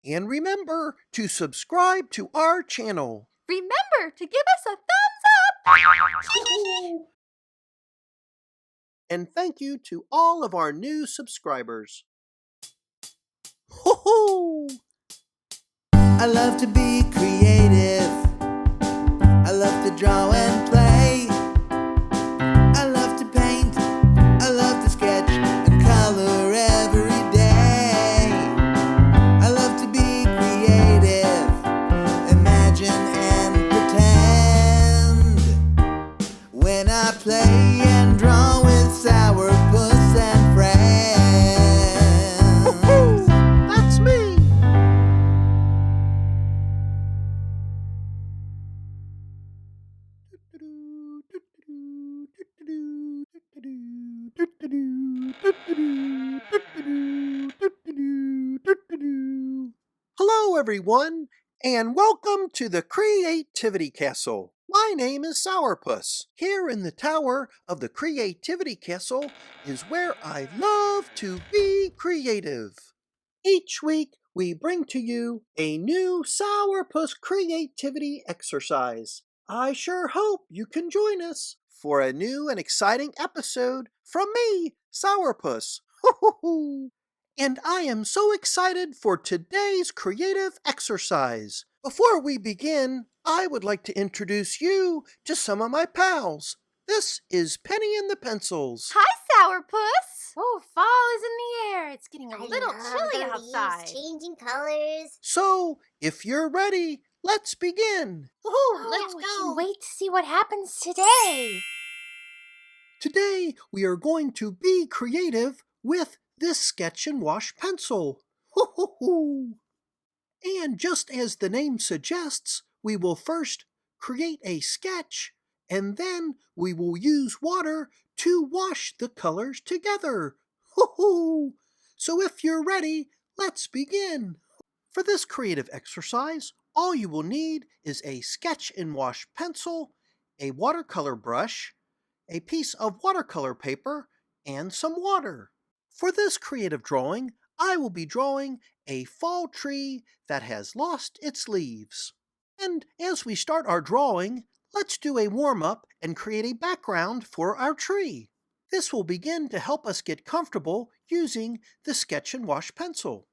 And remember to subscribe to our channel. Remember to give us a thumbs up! And thank you to all of our new subscribers. Ho ho! I love to be creative. I love to draw and play. I love to paint. I love to sketch and color every day. I love to be creative. Imagine and pretend. When I play and draw with Sauerpuss and Friends. That's me! Hello, everyone, and welcome to the Creativity Castle. My name is Sourpuss. Here in the tower of the Creativity Castle is where I love to be creative. Each week, we bring to you a new Sourpuss creativity exercise. I sure hope you can join us for a new and exciting episode from me, Sourpuss. And I am so excited for today's creative exercise. Before we begin, I would like to introduce you to some of my pals. This is Penny and the Pencils. Hi, Sourpuss! Oh, fall is in the air. It's getting a little chilly the outside. leaves changing colors. So, if you're ready, let's begin. Let's I go. can't wait to see what happens today. Today, we are going to be creative with this sketch and wash pencil. And just as the name suggests, we will first create a sketch, and then we will use water to wash the colors together. So if you're ready, let's begin. For this creative exercise, all you will need is a sketch and wash pencil, a watercolor brush, a piece of watercolor paper, and some water. For this creative drawing, I will be drawing a fall tree that has lost its leaves. And as we start our drawing, let's do a warm-up and create a background for our tree. This will begin to help us get comfortable using the sketch and wash pencil.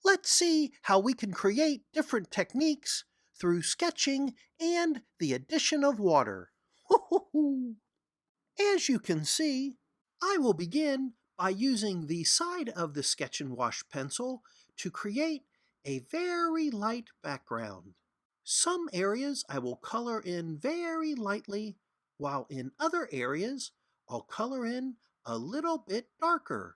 Let's see how we can create different techniques through sketching and the addition of water. As you can see, I will begin by using the side of the sketch and wash pencil to create a very light background. Some areas I will color in very lightly, while in other areas I'll color in a little bit darker.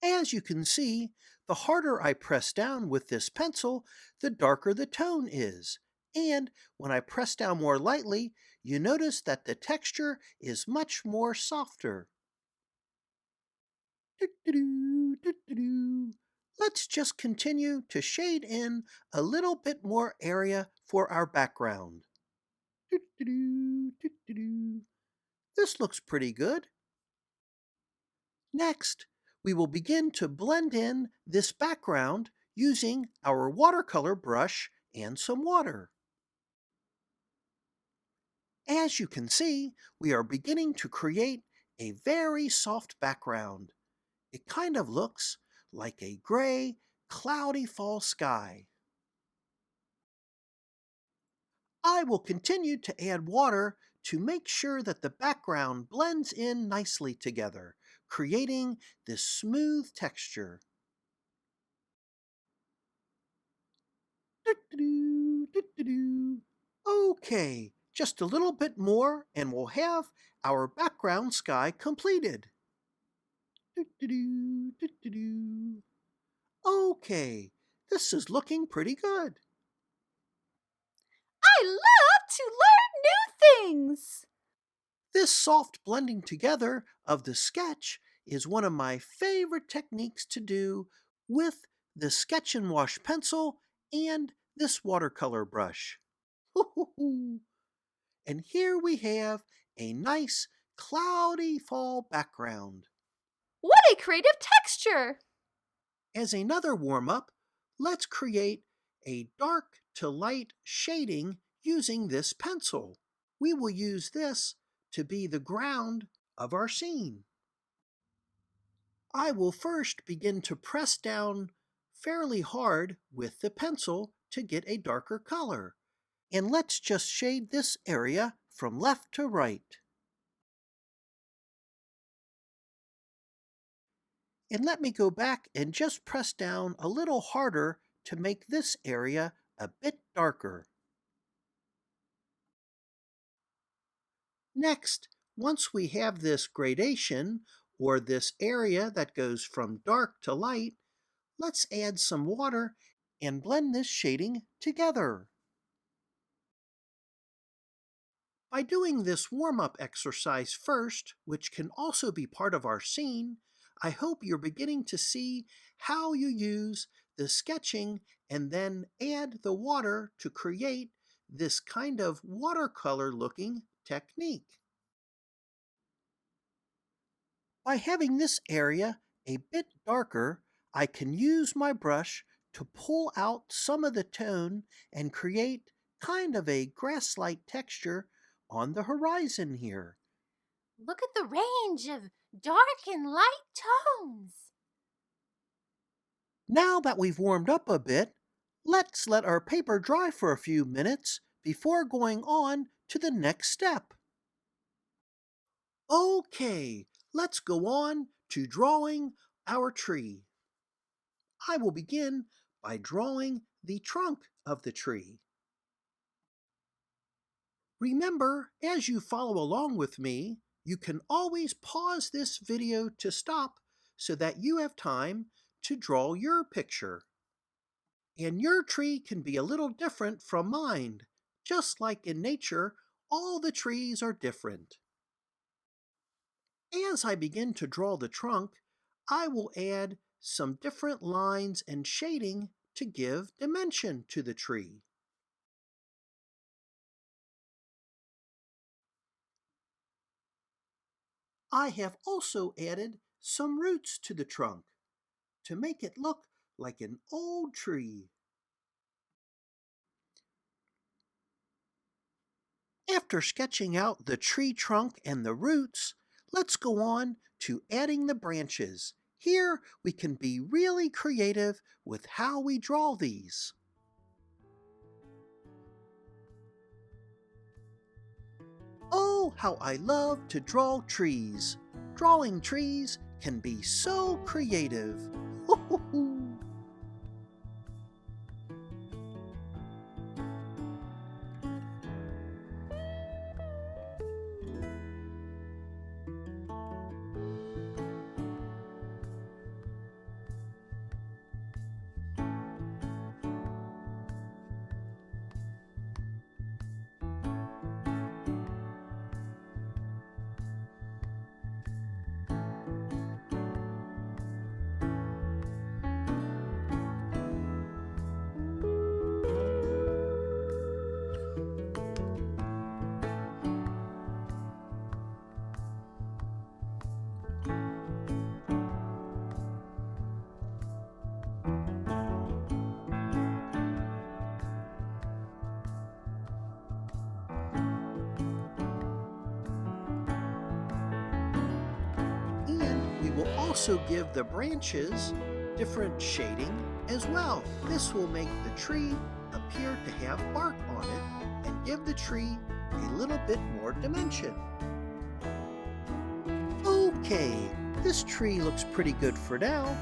As you can see, the harder I press down with this pencil, the darker the tone is. And when I press down more lightly, you notice that the texture is much more softer. Let's just continue to shade in a little bit more area for our background. This looks pretty good. Next, we will begin to blend in this background using our watercolor brush and some water. As you can see, we are beginning to create a very soft background. It kind of looks like a gray, cloudy fall sky. I will continue to add water to make sure that the background blends in nicely together, creating this smooth texture. Okay, just a little bit more and we'll have our background sky completed. Okay, this is looking pretty good. I love to learn new things. This soft blending together of the sketch is one of my favorite techniques to do with the sketch and wash pencil and this watercolor brush. And here we have a nice cloudy fall background. What a creative texture! As another warm-up, let's create a dark to light shading using this pencil. We will use this to be the ground of our scene. I will first begin to press down fairly hard with the pencil to get a darker color. And let's just shade this area from left to right. And let me go back and just press down a little harder to make this area a bit darker. Next, once we have this gradation, or this area that goes from dark to light, let's add some water and blend this shading together. By doing this warm-up exercise first, which can also be part of our scene, I hope you're beginning to see how you use the sketching and then add the water to create this kind of watercolor-looking technique. By having this area a bit darker, I can use my brush to pull out some of the tone and create kind of a grass-like texture on the horizon here. Look at the range of dark and light tones. Now that we've warmed up a bit, let's let our paper dry for a few minutes before going on to the next step. Okay, let's go on to drawing our tree. I will begin by drawing the trunk of the tree. Remember, as you follow along with me, you can always pause this video to stop so that you have time to draw your picture. And your tree can be a little different from mine. Just like in nature, all the trees are different. As I begin to draw the trunk, I will add some different lines and shading to give dimension to the tree. I have also added some roots to the trunk to make it look like an old tree. After sketching out the tree trunk and the roots, let's go on to adding the branches. Here we can be really creative with how we draw these. Oh, how I love to draw trees. Drawing trees can be so creative. We will also give the branches different shading as well. This will make the tree appear to have bark on it and give the tree a little bit more dimension. Okay, this tree looks pretty good for now.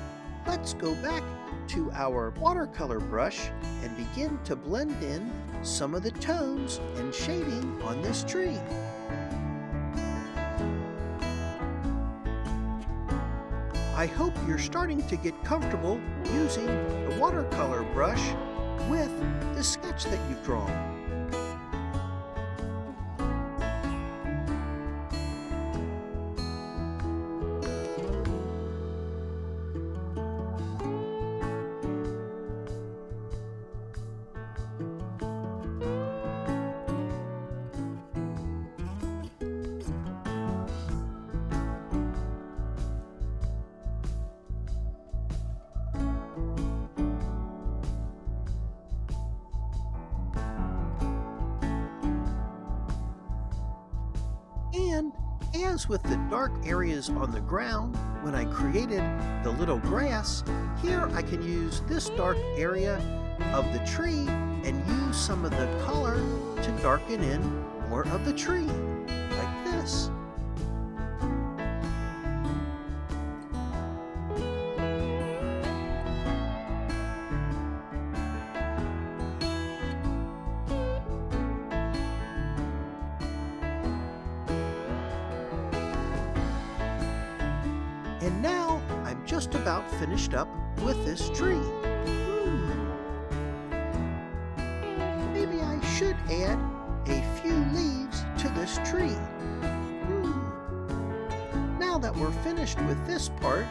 Let's go back to our watercolor brush and begin to blend in some of the tones and shading on this tree. I hope you're starting to get comfortable using the watercolor brush with the sketch that you've drawn. as with the dark areas on the ground when I created the little grass, here I can use this dark area of the tree and use some of the color to darken in more of the tree, like this. And now I'm just about finished up with this tree. Maybe I should add a few leaves to this tree. Now that we're finished with this part,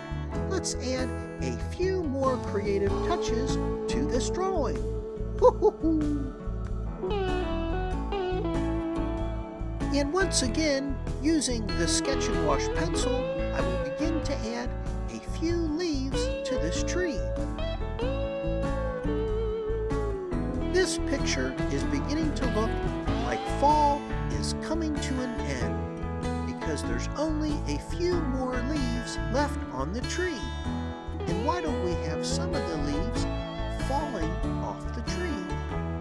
let's add a few more creative touches to this drawing. And once again, using the Sketch and Wash pencil, I will begin to add a few leaves to this tree. This picture is beginning to look like fall is coming to an end because there's only a few more leaves left on the tree. And why don't we have some of the leaves falling off the tree,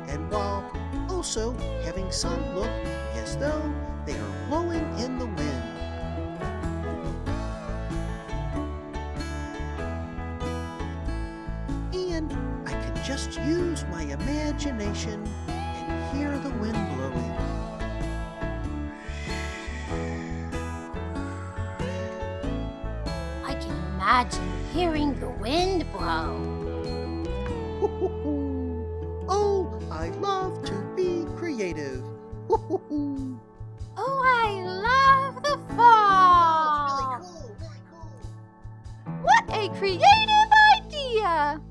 and while also having some look as though they are blowing in the wind. And I can just use my imagination and hear the wind blowing. I can imagine hearing the wind blow. Oh, I love to be creative. Oh, I love the fall. Really cool. What a creative idea!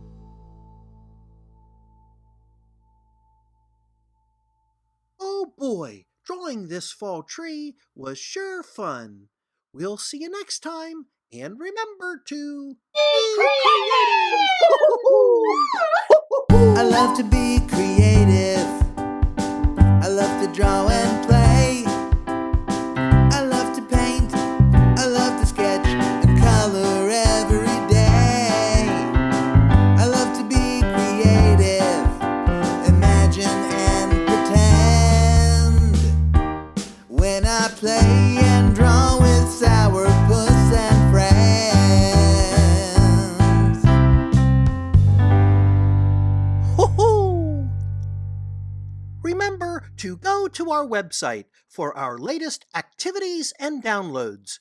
Oh boy, drawing this fall tree was sure fun. We'll see you next time, and remember to be creative! I love to be creative. I love to draw and play. I love to paint. I love to sketch and color every day. I love to be creative. Imagine and pretend. When I play and draw with Sauerpuss and Friends. Ho-ho! Remember to go to our website for our latest activities and downloads.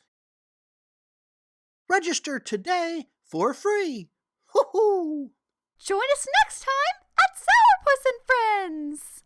Register today for free. Ho-ho! Join us next time at Sauerpuss and Friends!